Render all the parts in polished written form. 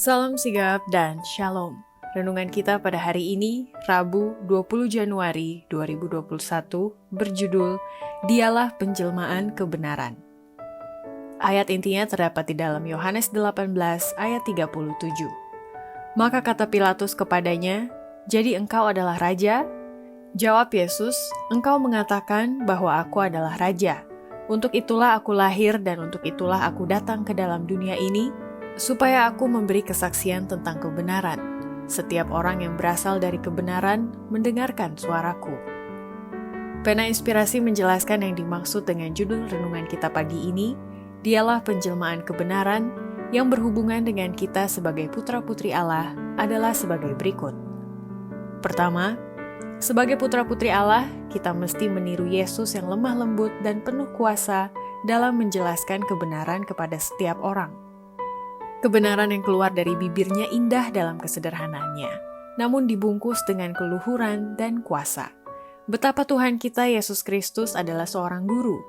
Salam sigap dan shalom. Renungan kita pada hari ini, Rabu 20 Januari 2021, berjudul Dialah Penjelmaan Kebenaran. Ayat intinya terdapat di dalam Yohanes 18 ayat 37. Maka kata Pilatus kepadanya, "Jadi engkau adalah raja?" Jawab Yesus, "Engkau mengatakan bahwa aku adalah raja. Untuk itulah aku lahir dan untuk itulah aku datang ke dalam dunia ini, supaya aku memberi kesaksian tentang kebenaran. Setiap orang yang berasal dari kebenaran mendengarkan suaraku." Pena Inspirasi menjelaskan yang dimaksud dengan judul renungan kita pagi ini, dialah penjelmaan kebenaran yang berhubungan dengan kita sebagai putra-putri Allah adalah sebagai berikut. Pertama, sebagai putra-putri Allah, kita mesti meniru Yesus yang lemah lembut dan penuh kuasa dalam menjelaskan kebenaran kepada setiap orang. Kebenaran yang keluar dari bibirnya indah dalam kesederhanaannya, namun dibungkus dengan keluhuran dan kuasa. Betapa Tuhan kita Yesus Kristus adalah seorang guru.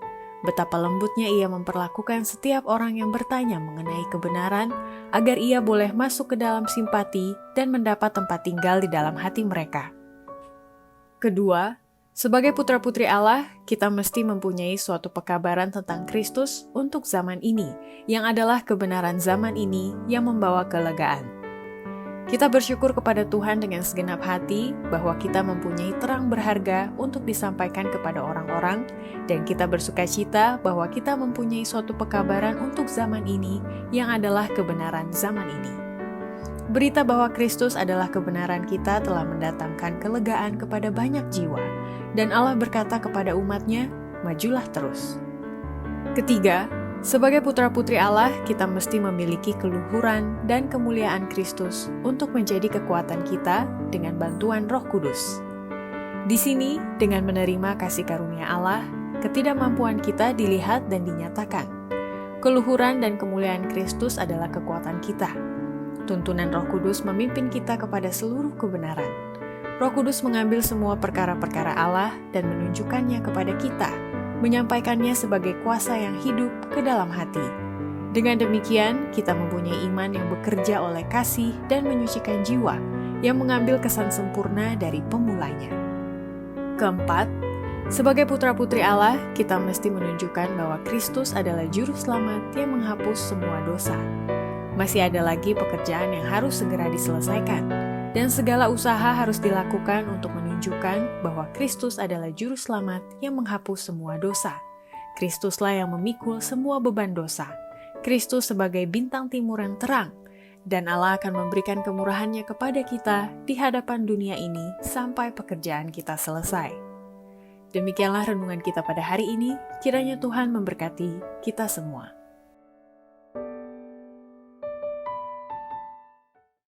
Betapa lembutnya ia memperlakukan setiap orang yang bertanya mengenai kebenaran, agar ia boleh masuk ke dalam simpati dan mendapat tempat tinggal di dalam hati mereka. Kedua, sebagai putra-putri Allah, kita mesti mempunyai suatu pekabaran tentang Kristus untuk zaman ini, yang adalah kebenaran zaman ini yang membawa kelegaan. Kita bersyukur kepada Tuhan dengan segenap hati bahwa kita mempunyai terang berharga untuk disampaikan kepada orang-orang, dan kita bersukacita bahwa kita mempunyai suatu pekabaran untuk zaman ini yang adalah kebenaran zaman ini. Berita bahwa Kristus adalah kebenaran kita telah mendatangkan kelegaan kepada banyak jiwa, dan Allah berkata kepada umat-Nya, "Majulah terus." Ketiga, sebagai putra-putri Allah, kita mesti memiliki keluhuran dan kemuliaan Kristus untuk menjadi kekuatan kita dengan bantuan Roh Kudus. Di sini, dengan menerima kasih karunia Allah, ketidakmampuan kita dilihat dan dinyatakan. Keluhuran dan kemuliaan Kristus adalah kekuatan kita. Tuntunan Roh Kudus memimpin kita kepada seluruh kebenaran. Roh Kudus mengambil semua perkara-perkara Allah dan menunjukkannya kepada kita, menyampaikannya sebagai kuasa yang hidup ke dalam hati. Dengan demikian, kita mempunyai iman yang bekerja oleh kasih dan menyucikan jiwa, yang mengambil kesan sempurna dari pemulanya. Keempat, sebagai putra-putri Allah, kita mesti menunjukkan bahwa Kristus adalah juru selamat yang menghapus semua dosa. Masih ada lagi pekerjaan yang harus segera diselesaikan, dan segala usaha harus dilakukan untuk menunjukkan bahwa Kristus adalah juru selamat yang menghapus semua dosa. Kristuslah yang memikul semua beban dosa. Kristus sebagai bintang timur yang terang, dan Allah akan memberikan kemurahan-Nya kepada kita di hadapan dunia ini sampai pekerjaan kita selesai. Demikianlah renungan kita pada hari ini, kiranya Tuhan memberkati kita semua.